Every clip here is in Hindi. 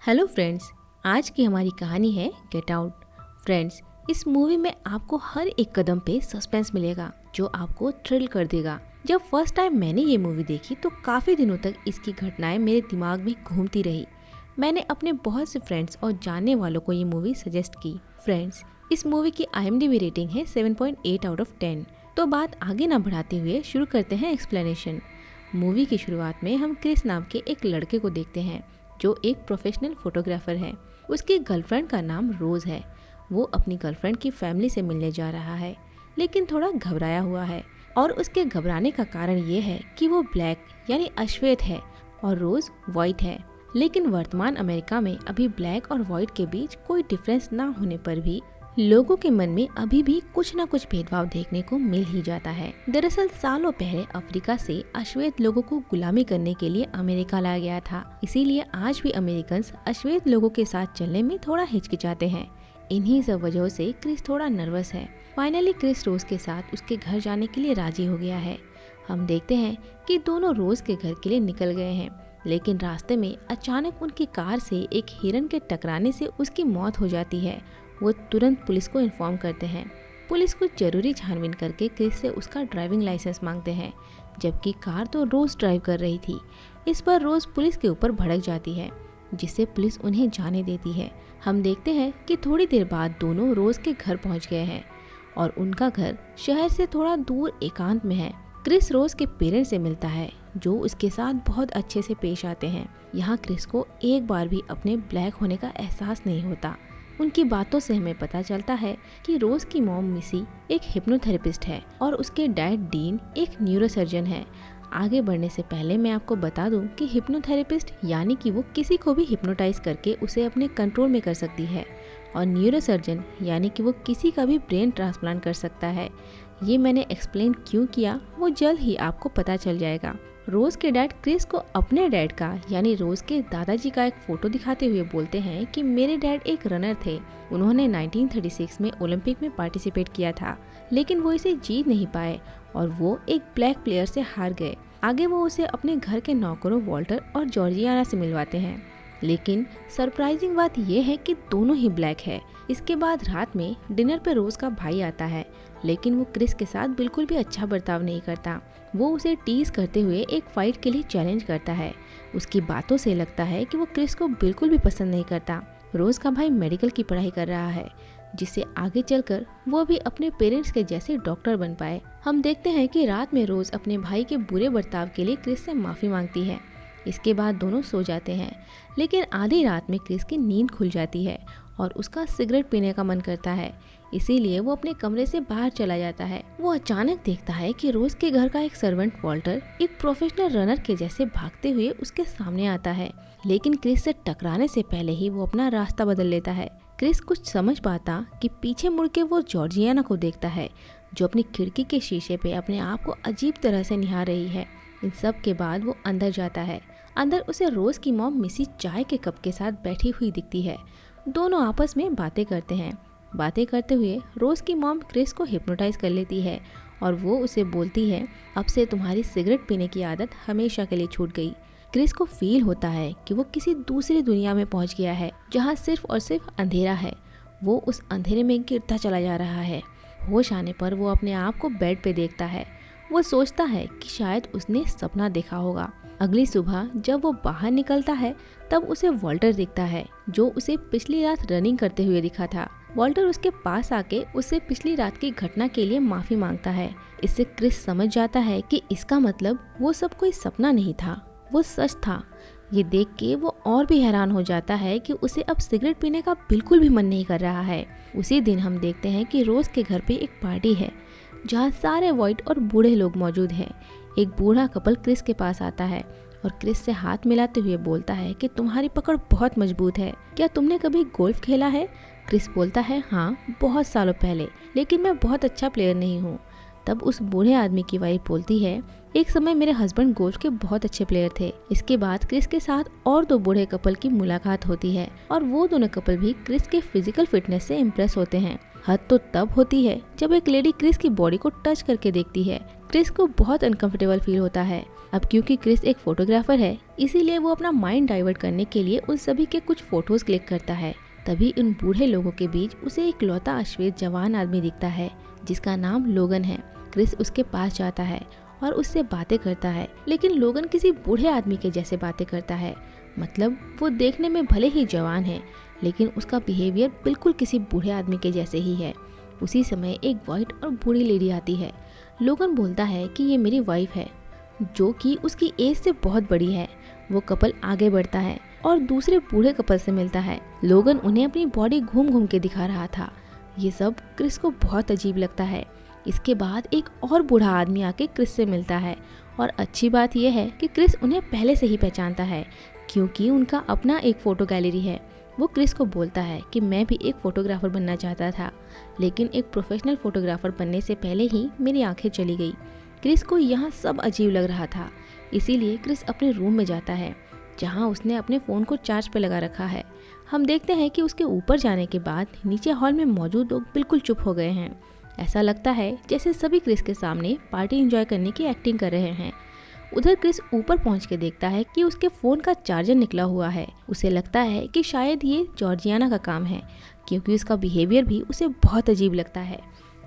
हेलो फ्रेंड्स, आज की हमारी कहानी है गेट आउट। फ्रेंड्स, इस मूवी में आपको हर एक कदम पे सस्पेंस मिलेगा जो आपको थ्रिल कर देगा। जब फर्स्ट टाइम मैंने ये मूवी देखी तो काफ़ी दिनों तक इसकी घटनाएं मेरे दिमाग में घूमती रही। मैंने अपने बहुत से फ्रेंड्स और जानने वालों को ये मूवी सजेस्ट की। फ्रेंड्स, इस मूवी की IMDb रेटिंग है 7.8 आउट ऑफ 10। तो बात आगे ना बढ़ाते हुए शुरू करते हैं एक्सप्लेनेशन। मूवी की शुरुआत में हम क्रिस नाम के एक लड़के को देखते हैं जो एक प्रोफेशनल फोटोग्राफर है। उसकी गर्लफ्रेंड का नाम रोज है। वो अपनी गर्लफ्रेंड की फैमिली से मिलने जा रहा है, लेकिन थोड़ा घबराया हुआ है। और उसके घबराने का कारण ये है कि वो ब्लैक यानी अश्वेत है और रोज वाइट है। लेकिन वर्तमान अमेरिका में अभी ब्लैक और वाइट के बीच कोई डिफरेंस ना होने पर भी लोगों के मन में अभी भी कुछ न कुछ भेदभाव देखने को मिल ही जाता है। दरअसल सालों पहले अफ्रीका से अश्वेत लोगों को गुलामी करने के लिए अमेरिका लाया गया था। इसीलिए आज भी अमेरिकन्स अश्वेत लोगों के साथ चलने में थोड़ा हिचकिचाते हैं। इन्हीं सब वजहों से क्रिस थोड़ा नर्वस है। फाइनली क्रिस रोज के साथ उसके घर जाने के लिए राजी हो गया है। हम देखते हैं कि दोनों रोज के घर के लिए निकल गए हैं, लेकिन रास्ते में अचानक उनकी कार से एक हिरन के टकराने से उसकी मौत हो जाती है। वो तुरंत पुलिस को इन्फॉर्म करते हैं। पुलिस कुछ जरूरी छानबीन करके क्रिस से उसका ड्राइविंग लाइसेंस मांगते हैं, जबकि कार तो रोज ड्राइव कर रही थी। इस पर रोज पुलिस के ऊपर भड़क जाती है, जिससे पुलिस उन्हें जाने देती है। हम देखते हैं कि थोड़ी देर बाद दोनों रोज के घर पहुंच गए हैं और उनका घर शहर से थोड़ा दूर एकांत में है। क्रिस रोज के पेरेंट्स से मिलता है जो उसके साथ बहुत अच्छे से पेश आते हैं। यहाँ क्रिस को एक बार भी अपने ब्लैक होने का एहसास नहीं होता। उनकी बातों से हमें पता चलता है कि रोज की मॉम मिसी एक हिप्नोथेरेपिस्ट है और उसके डैड डीन एक न्यूरोसर्जन है। आगे बढ़ने से पहले मैं आपको बता दूं कि हिप्नोथेरेपिस्ट यानी कि वो किसी को भी हिप्नोटाइज करके उसे अपने कंट्रोल में कर सकती है, और न्यूरोसर्जन यानी कि वो किसी का भी ब्रेन ट्रांसप्लांट कर सकता है। ये मैंने एक्सप्लेन क्यों किया वो जल्द ही आपको पता चल जाएगा। रोज के डैड क्रिस को अपने डैड का यानी रोज के दादाजी का एक फोटो दिखाते हुए बोलते हैं कि मेरे डैड एक रनर थे। उन्होंने 1936 में ओलंपिक में पार्टिसिपेट किया था, लेकिन वो इसे जीत नहीं पाए और वो एक ब्लैक प्लेयर से हार गए। आगे वो उसे अपने घर के नौकरों वॉल्टर और जॉर्जियाना से मिलवाते हैं, लेकिन सरप्राइजिंग बात यह है कि दोनों ही ब्लैक है। इसके बाद रात में डिनर पे रोज का भाई आता है, लेकिन वो क्रिस के साथ बिल्कुल भी अच्छा बर्ताव नहीं करता। वो उसे टीज करते हुए एक फाइट के लिए चैलेंज करता है। उसकी बातों से लगता है कि वो क्रिस को बिल्कुल भी पसंद नहीं करता। रोज का भाई मेडिकल की पढ़ाई कर रहा है, जिससे आगे चलकर वो भी अपने पेरेंट्स के जैसे डॉक्टर बन पाए। हम देखते हैं कि रात में रोज अपने भाई के बुरे बर्ताव के लिए क्रिस से माफी मांगती है। इसके बाद दोनों सो जाते हैं, लेकिन आधी रात में क्रिस की नींद खुल जाती है और उसका सिगरेट पीने का मन करता है। इसीलिए वो अपने कमरे से बाहर चला जाता है। वो अचानक देखता है कि रोज के घर का एक सर्वेंट वॉल्टर एक प्रोफेशनल रनर के जैसे भागते हुए उसके सामने आता है, लेकिन क्रिस से टकराने से पहले ही वो अपना रास्ता बदल लेता है। क्रिस कुछ समझ पाता कि पीछे मुड़ के वो जॉर्जियाना को देखता है, जो अपनी खिड़की के शीशे पे अपने आप को अजीब तरह से निहार रही है। इन सब के बाद वो अंदर जाता है। अंदर उसे रोज की मॉम मिसी चाय के कप के साथ बैठी हुई दिखती है। दोनों आपस में बातें करते हैं। बातें करते हुए रोज की मॉम क्रिस को हिप्नोटाइज कर लेती है और वो उसे बोलती है, अब से तुम्हारी सिगरेट पीने की आदत हमेशा के लिए छूट गई। क्रिस को फील होता है कि वो किसी दूसरी दुनिया में पहुंच गया है, जहां सिर्फ और सिर्फ अंधेरा है। वो उस अंधेरे में गिरता चला जा रहा है। होश आने पर वो अपने आप को बेड पे देखता है। वो सोचता है कि शायद उसने सपना देखा होगा। अगली सुबह जब वो बाहर निकलता है तब उसे वॉल्टर दिखता है, जो उसे पिछली रात रनिंग करते हुए दिखा था। वॉल्टर उसके पास आके उससे पिछली रात की घटना के लिए माफी मांगता है। इससे क्रिस समझ जाता है कि इसका मतलब वो सब कोई सपना नहीं था, वो सच था। ये देख के वो और भी हैरान हो जाता है कि उसे अब सिगरेट पीने का बिल्कुल भी मन नहीं कर रहा है। उसी दिन हम देखते हैं कि रोज के घर पे एक पार्टी है, जहाँ सारे वाइट और बूढ़े लोग मौजूद हैं। एक बूढ़ा कपल क्रिस के पास आता है और क्रिस से हाथ मिलाते हुए बोलता है कि तुम्हारी पकड़ बहुत मजबूत है, क्या तुमने कभी गोल्फ खेला है? क्रिस बोलता है, हाँ, बहुत सालों पहले, लेकिन मैं बहुत अच्छा प्लेयर नहीं हूँ। तब उस बूढ़े आदमी की वाइफ बोलती है, एक समय मेरे हस्बैंड गोल्फ के बहुत अच्छे प्लेयर थे। इसके बाद क्रिस के साथ और दो बूढ़े कपल की मुलाकात होती है और वो दोनों कपल भी क्रिस के फिजिकल फिटनेस से इम्प्रेस होते हैं। हद तो तब होती है जब एक लेडी क्रिस की बॉडी को टच करके देखती है। क्रिस को बहुत अनकंफर्टेबल फील होता है। अब क्योंकि क्रिस एक फोटोग्राफर है, इसीलिए वो अपना माइंड डाइवर्ट करने के लिए उन सभी के कुछ फोटोज क्लिक करता है। तभी उन बूढ़े लोगों के बीच उसे एक लौता अश्वेत जवान आदमी दिखता है जिसका नाम लोगन है। क्रिस उसके पास जाता है और उससे बातें करता है, लेकिन लोगन किसी बूढ़े आदमी के जैसे बातें करता है। मतलब वो देखने में भले ही जवान है, लेकिन उसका बिहेवियर बिल्कुल किसी बूढ़े आदमी के जैसे ही है। उसी समय एक वाइट और बूढ़ी लेडी आती है। लोगन बोलता है कि ये मेरी वाइफ है, जो कि उसकी एज से बहुत बड़ी है। वो कपल आगे बढ़ता है और दूसरे बूढ़े कपल से मिलता है। लोगन उन्हें अपनी बॉडी घूम घूम के दिखा रहा था। ये सब क्रिस को बहुत अजीब लगता है। इसके बाद एक और बूढ़ा आदमी आके क्रिस से मिलता है और अच्छी बात यह है कि क्रिस उन्हें पहले से ही पहचानता है, क्योंकि उनका अपना एक फ़ोटो गैलरी है। वो क्रिस को बोलता है कि मैं भी एक फ़ोटोग्राफ़र बनना चाहता था, लेकिन एक प्रोफेशनल फ़ोटोग्राफ़र बनने से पहले ही मेरी आंखें चली गई। क्रिस को यहाँ सब अजीब लग रहा था, इसीलिए क्रिस अपने रूम में जाता है, जहाँ उसने अपने फ़ोन को चार्ज पे लगा रखा है। हम देखते हैं कि उसके ऊपर जाने के बाद नीचे हॉल में मौजूद लोग बिल्कुल चुप हो गए हैं। ऐसा लगता है जैसे सभी क्रिस के सामने पार्टी एंजॉय करने की एक्टिंग कर रहे हैं। उधर क्रिस ऊपर पहुंच के देखता है कि उसके फ़ोन का चार्जर निकला हुआ है। उसे लगता है कि शायद ये जॉर्जियाना का काम है, क्योंकि उसका बिहेवियर भी उसे बहुत अजीब लगता है।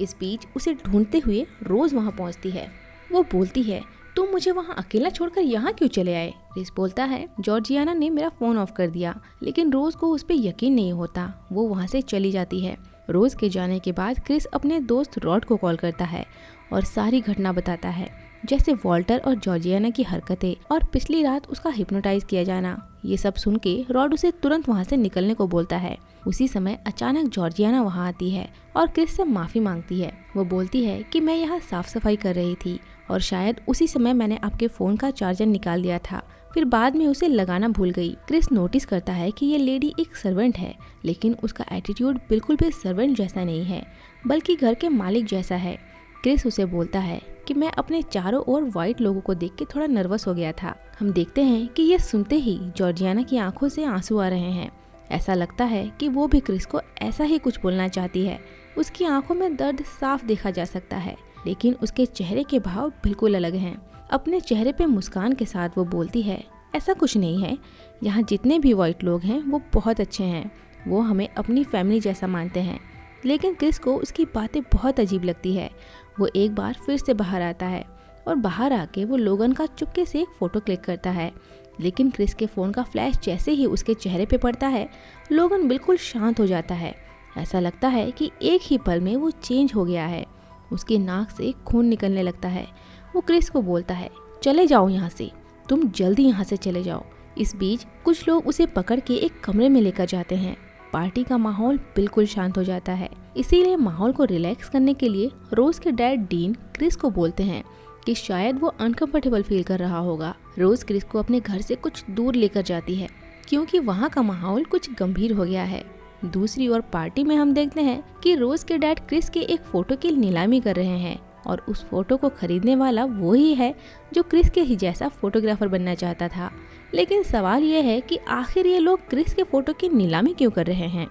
इस बीच उसे ढूंढते हुए रोज़ वहाँ पहुँचती है। वो बोलती है, तुम मुझे वहाँ अकेला छोड़कर यहाँ क्यों चले आए? क्रिस बोलता है, जॉर्जियाना ने मेरा फ़ोन ऑफ कर दिया। लेकिन रोज़ को उस पर यकीन नहीं होता। वो वहाँ से चली जाती है। रोज़ के जाने के बाद क्रिस अपने दोस्त रॉड को कॉल करता है और सारी घटना बताता है, जैसे वॉल्टर और जॉर्जियाना की हरकतें और पिछली रात उसका हिप्नोटाइज किया जाना। ये सब सुन के रॉड उसे तुरंत वहाँ से निकलने को बोलता है। उसी समय अचानक जॉर्जियाना वहाँ आती है और क्रिस से माफ़ी मांगती है। वो बोलती है कि मैं यहाँ साफ सफाई कर रही थी और शायद उसी समय मैंने आपके फ़ोन का चार्जर निकाल दिया था, फिर बाद में उसे लगाना भूल गई। क्रिस नोटिस करता है कि ये लेडी एक सर्वेंट है, लेकिन उसका एटीट्यूड बिल्कुल भी सर्वेंट जैसा नहीं है, बल्कि घर के मालिक जैसा है। क्रिस उसे बोलता है कि मैं अपने चारों ओर वाइट लोगों को देख के थोड़ा नर्वस हो गया था। हम देखते हैं कि ये सुनते ही जॉर्जियाना की आंखों से आंसू आ रहे हैं। ऐसा लगता है कि वो भी क्रिस को ऐसा ही कुछ बोलना चाहती है। उसकी आंखों में दर्द साफ देखा जा सकता है, लेकिन उसके चेहरे के भाव बिल्कुल अलग हैं। अपने चेहरे पे मुस्कान के साथ वो बोलती है, ऐसा कुछ नहीं है, यहाँ जितने भी वाइट लोग हैं वो बहुत अच्छे हैं, वो हमें अपनी फैमिली जैसा मानते हैं। लेकिन क्रिस को उसकी बातें बहुत अजीब लगती है। वो एक बार फिर से बाहर आता है और बाहर आके वो लोगन का चुपके से एक फ़ोटो क्लिक करता है। लेकिन क्रिस के फ़ोन का फ्लैश जैसे ही उसके चेहरे पे पड़ता है, लोगन बिल्कुल शांत हो जाता है। ऐसा लगता है कि एक ही पल में वो चेंज हो गया है। उसकी नाक से खून निकलने लगता है। वो क्रिस को बोलता है, चले जाओ यहाँ से, तुम जल्दी यहाँ से चले जाओ। इस बीच कुछ लोग उसे पकड़ के एक कमरे में लेकर जाते हैं। पार्टी का माहौल बिल्कुल शांत हो जाता है। इसीलिए माहौल को रिलैक्स करने के लिए रोज के डैड डीन क्रिस को बोलते हैं कि शायद वो अनकंफर्टेबल फील कर रहा होगा। रोज क्रिस को अपने घर से कुछ दूर लेकर जाती है, क्योंकि वहाँ का माहौल कुछ गंभीर हो गया है। दूसरी ओर पार्टी में हम देखते हैं कि रोज के डैड क्रिस के एक फोटो की नीलामी कर रहे हैं, और उस फोटो को खरीदने वाला वो ही है जो क्रिस के ही जैसा फोटोग्राफर बनना चाहता था। लेकिन सवाल ये है कि आखिर ये लोग क्रिस के फोटो की नीलामी क्यों कर रहे हैं।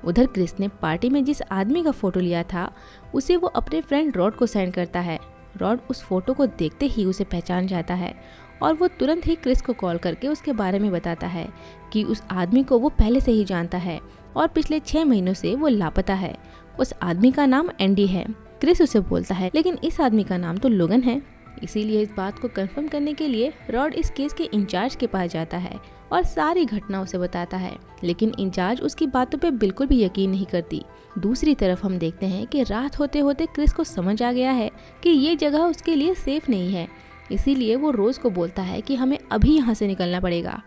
उधर क्रिस ने पार्टी में जिस आदमी का फोटो लिया था उसे वो अपने फ्रेंड रॉड को सेंड करता है। रॉड उस फोटो को देखते ही उसे पहचान जाता है और वो तुरंत ही क्रिस को कॉल करके उसके बारे में बताता है कि उस आदमी को वो पहले से ही जानता है और पिछले 6 महीनों से वो लापता है। उस आदमी का नाम एंडी है। क्रिस उसे बोलता है, लेकिन इस आदमी का नाम तो लोगन है। इसीलिए इस बात को कंफर्म करने के लिए रॉड इस केस के इंचार्ज के पास जाता है और सारी घटना उसे बताता है, लेकिन इंचार्ज उसकी बातों पे बिल्कुल भी यकीन नहीं करती। दूसरी तरफ हम देखते हैं कि रात होते होते क्रिस को समझ आ गया है कि ये जगह उसके लिए सेफ नहीं है। इसीलिए वो रोज को बोलता है कि हमें अभी यहाँ से निकलना पड़ेगा।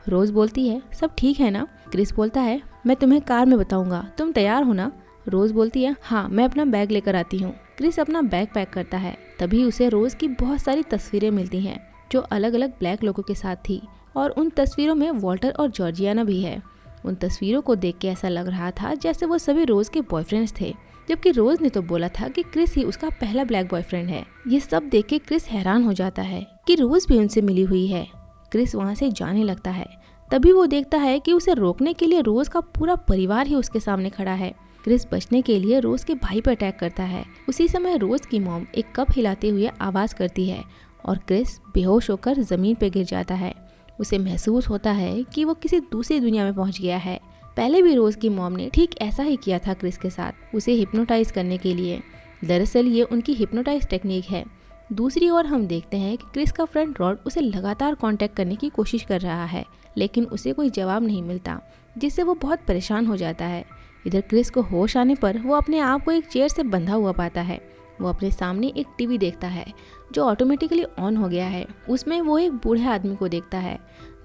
रोज बोलती है, सब ठीक है ना? क्रिस बोलता है, मैं तुम्हें कार में बताऊंगा, तुम तैयार हो ना? रोज बोलती है, हाँ मैं अपना बैग लेकर आती हूँ। क्रिस अपना बैग पैक करता है। तभी उसे रोज की बहुत सारी तस्वीरें मिलती हैं जो अलग अलग ब्लैक लोगों के साथ थी, और उन तस्वीरों में वॉल्टर और जॉर्जियाना भी है। उन तस्वीरों को देख के ऐसा लग रहा था जैसे वो सभी रोज के बॉयफ्रेंड्स थे, जबकि रोज ने तो बोला था कि क्रिस ही उसका पहला ब्लैक बॉयफ्रेंड है। ये सब देख के क्रिस हैरान हो जाता है कि रोज भी उनसे मिली हुई है। क्रिस वहाँ से जाने लगता है। तभी वो देखता है कि उसे रोकने के लिए रोज का पूरा परिवार ही उसके सामने खड़ा है। क्रिस बचने के लिए रोज के भाई पर अटैक करता है। उसी समय रोज की मॉम एक कप हिलाते हुए आवाज करती है और क्रिस बेहोश होकर जमीन पर गिर जाता है। उसे महसूस होता है कि वो किसी दूसरी दुनिया में पहुंच गया है। पहले भी रोज की मॉम ने ठीक ऐसा ही किया था क्रिस के साथ, उसे हिप्नोटाइज करने के लिए। दरअसल ये उनकी हिप्नोटाइज टेक्निक है। दूसरी ओर हम देखते हैं कि क्रिस का फ्रेंड रॉड उसे लगातार कांटेक्ट करने की कोशिश कर रहा है, लेकिन उसे कोई जवाब नहीं मिलता, जिससे वो बहुत परेशान हो जाता है। इधर क्रिस को होश आने पर वो अपने आप को एक चेयर से बंधा हुआ पाता है। वो अपने सामने एक टीवी देखता है जो ऑटोमेटिकली ऑन हो गया है। उसमें वो एक बूढ़े आदमी को देखता है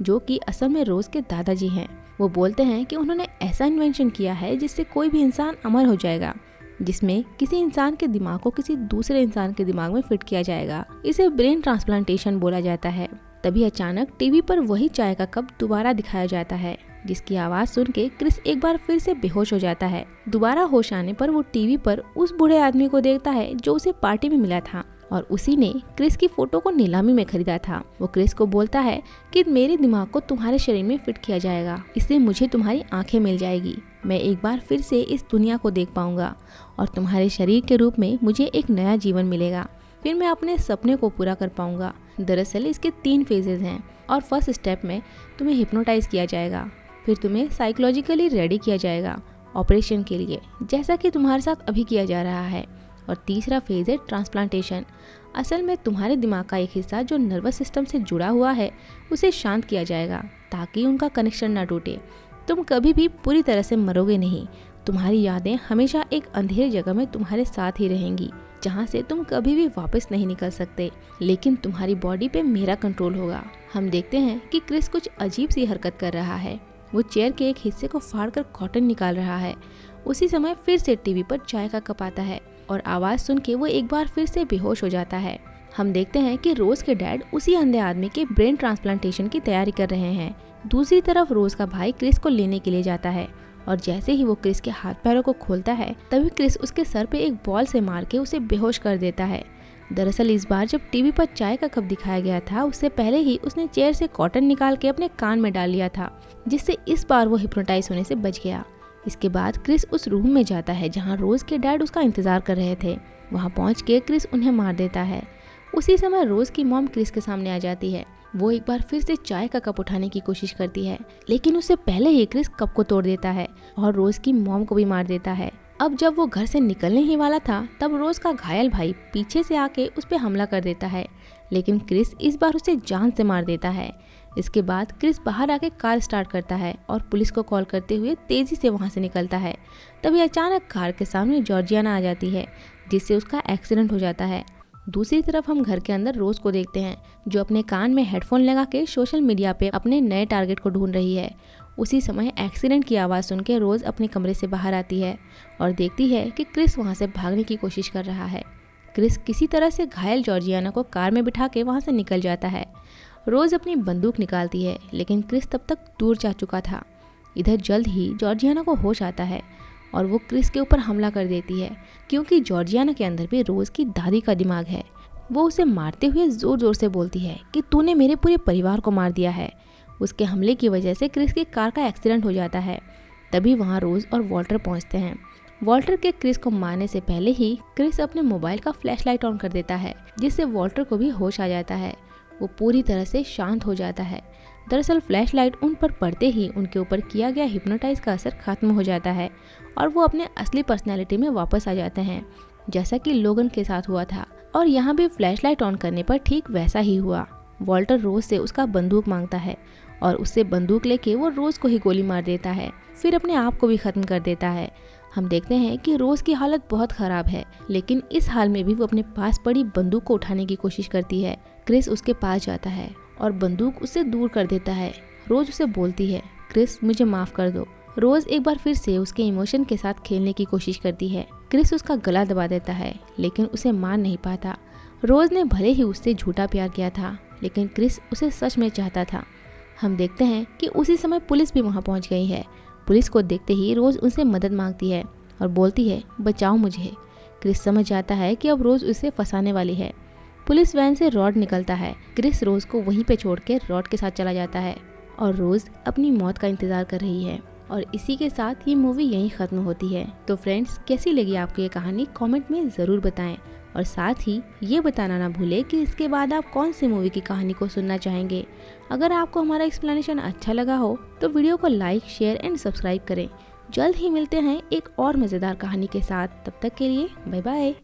जो कि असल में रोज के दादाजी हैं। वो बोलते हैं कि उन्होंने ऐसा इन्वेंशन किया है जिससे कोई भी इंसान अमर हो जाएगा, जिसमें किसी इंसान के दिमाग को किसी दूसरे इंसान के दिमाग में फिट किया जाएगा। इसे ब्रेन ट्रांसप्लांटेशन बोला जाता है। तभी अचानक टीवी पर वही चाय का कप दोबारा दिखाया जाता है, जिसकी आवाज सुन के क्रिस एक बार फिर से बेहोश हो जाता है। दोबारा होश आने पर वो टीवी पर उस बूढ़े आदमी को देखता है जो उसे पार्टी में मिला था और उसी ने क्रिस की फोटो को नीलामी में खरीदा था। वो क्रिस को बोलता है कि मेरे दिमाग को तुम्हारे शरीर में फिट किया जाएगा, इससे मुझे तुम्हारी आंखें मिल जाएगी, मैं एक बार फिर से इस दुनिया को देख पाऊंगा और तुम्हारे शरीर के रूप में मुझे एक नया जीवन मिलेगा, फिर मैं अपने सपने को पूरा कर पाऊंगा। दरअसल इसके 3 फेजेस हैं और फर्स्ट स्टेप में तुम्हें हिप्नोटाइज किया जाएगा, फिर तुम्हें साइकोलॉजिकली रेडी किया जाएगा ऑपरेशन के लिए, जैसा कि तुम्हारे साथ अभी किया जा रहा है, और तीसरा फेज है ट्रांसप्लांटेशन। असल में तुम्हारे दिमाग का एक हिस्सा जो नर्वस सिस्टम से जुड़ा हुआ है उसे शांत किया जाएगा ताकि उनका कनेक्शन ना टूटे। तुम कभी भी पूरी तरह से मरोगे नहीं, तुम्हारी यादें हमेशा एक अंधेरी जगह में तुम्हारे साथ ही रहेंगी जहाँ से तुम कभी भी वापस नहीं निकल सकते, लेकिन तुम्हारी बॉडी पे मेरा कंट्रोल होगा। हम देखते हैं कि क्रिस कुछ अजीब सी हरकत कर रहा है। वो चेयर के एक हिस्से को फाड़कर कॉटन निकाल रहा है। उसी समय फिर से टीवी पर चाय का कप आता है और आवाज सुन के वो एक बार फिर से बेहोश हो जाता है। हम देखते हैं कि रोज के डैड उसी अंधे आदमी के ब्रेन ट्रांसप्लांटेशन की तैयारी कर रहे हैं। दूसरी तरफ रोज का भाई क्रिस को लेने के लिए जाता है और जैसे ही वो क्रिस के हाथ पैरों को खोलता है तभी क्रिस उसके सर पे एक बॉल से मार के उसे बेहोश कर देता है। दरअसल इस बार जब टीवी पर चाय का कप दिखाया गया था उससे पहले ही उसने चेयर से कॉटन निकाल के अपने कान में डाल लिया था, जिससे इस बार वो हिप्नोटाइज होने से बच गया। इसके बाद क्रिस उस रूम में जाता है जहाँ रोज के डैड उसका इंतजार कर रहे थे। वहाँ पहुँच के क्रिस उन्हें मार देता है। उसी समय रोज की मॉम क्रिस के सामने आ जाती है। वो एक बार फिर से चाय का कप उठाने की कोशिश करती है, लेकिन उससे पहले ही क्रिस कप को तोड़ देता है और रोज की मॉम को भी मार देता है। अब जब वो घर से निकलने ही वाला था तब रोज का घायल भाई पीछे से आके उस पर हमला कर देता है, लेकिन क्रिस इस बार उसे जान से मार देता है। इसके बाद क्रिस बाहर आके कार स्टार्ट करता है और पुलिस को कॉल करते हुए तेजी से वहाँ से निकलता है। तभी अचानक कार के सामने जॉर्जियाना आ जाती है, जिससे उसका एक्सीडेंट हो जाता है। दूसरी तरफ हम घर के अंदर रोज को देखते हैं जो अपने कान में हेडफोन लगा के सोशल मीडिया पे अपने नए टारगेट को ढूंढ रही है। उसी समय एक्सीडेंट की आवाज़ सुन के रोज अपने कमरे से बाहर आती है और देखती है कि क्रिस वहाँ से भागने की कोशिश कर रहा है। क्रिस किसी तरह से घायल जॉर्जियाना को कार में बिठा के वहाँ से निकल जाता है। रोज अपनी बंदूक निकालती है, लेकिन क्रिस तब तक दूर जा चुका था। इधर जल्द ही जॉर्जियाना को होश आता है और वो क्रिस के ऊपर हमला कर देती है, क्योंकि जॉर्जियाना के अंदर भी रोज की दादी का दिमाग है। वो उसे मारते हुए जोर जोर से बोलती है कि तूने मेरे पूरे परिवार को मार दिया है। उसके हमले की वजह से क्रिस की कार का एक्सीडेंट हो जाता है। तभी वहाँ रोज और वॉल्टर पहुँचते हैं। वॉल्टर के क्रिस को मारने से पहले ही क्रिस अपने मोबाइल का फ्लैशलाइट ऑन कर देता है, जिससे वॉल्टर को भी होश आ जाता है। वो पूरी तरह से शांत हो जाता है। दरअसल फ्लैशलाइट उन पर पड़ते ही उनके ऊपर किया गया हिप्नोटाइज का असर खत्म हो जाता है और वो अपने असली पर्सनैलिटी में वापस आ जाते हैं, जैसा कि लोगन के साथ हुआ था। और यहाँ भी फ्लैशलाइट ऑन करने पर ठीक वैसा ही हुआ। वॉल्टर रोज से उसका बंदूक मांगता है और उससे बंदूक लेके वो रोज को ही गोली मार देता है, फिर अपने आप को भी खत्म कर देता है। हम देखते हैं कि रोज की हालत बहुत खराब है, लेकिन इस हाल में भी वो अपने पास पड़ी बंदूक को उठाने की कोशिश करती है। क्रिस उसके पास जाता है और बंदूक उससे दूर कर देता है। रोज उसे बोलती है, क्रिस मुझे माफ कर दो। रोज एक बार फिर से उसके इमोशन के साथ खेलने की कोशिश करती है। क्रिस उसका गला दबा देता है, लेकिन उसे मार नहीं पाता। रोज ने भले ही उससे झूठा प्यार किया था, लेकिन क्रिस उसे सच में चाहता था। हम देखते हैं कि उसी समय पुलिस भी वहाँ पहुँच गई है। पुलिस को देखते ही रोज उनसे मदद मांगती है और बोलती है, बचाओ मुझे। क्रिस समझ जाता है कि अब रोज उसे फंसाने वाली है। पुलिस वैन से रॉड निकलता है। क्रिस रोज को वहीं पे छोड़ के रॉड के साथ चला जाता है और रोज अपनी मौत का इंतजार कर रही है। और इसी के साथ ये मूवी यहीं ख़त्म होती है। तो फ्रेंड्स, कैसी लगी आपको ये कहानी कमेंट में ज़रूर बताएं और साथ ही ये बताना ना भूलें कि इसके बाद आप कौन सी मूवी की कहानी को सुनना चाहेंगे। अगर आपको हमारा एक्सप्लेनेशन अच्छा लगा हो तो वीडियो को लाइक, शेयर एंड सब्सक्राइब करें। जल्द ही मिलते हैं एक और मज़ेदार कहानी के साथ। तब तक के लिए बाय बाय।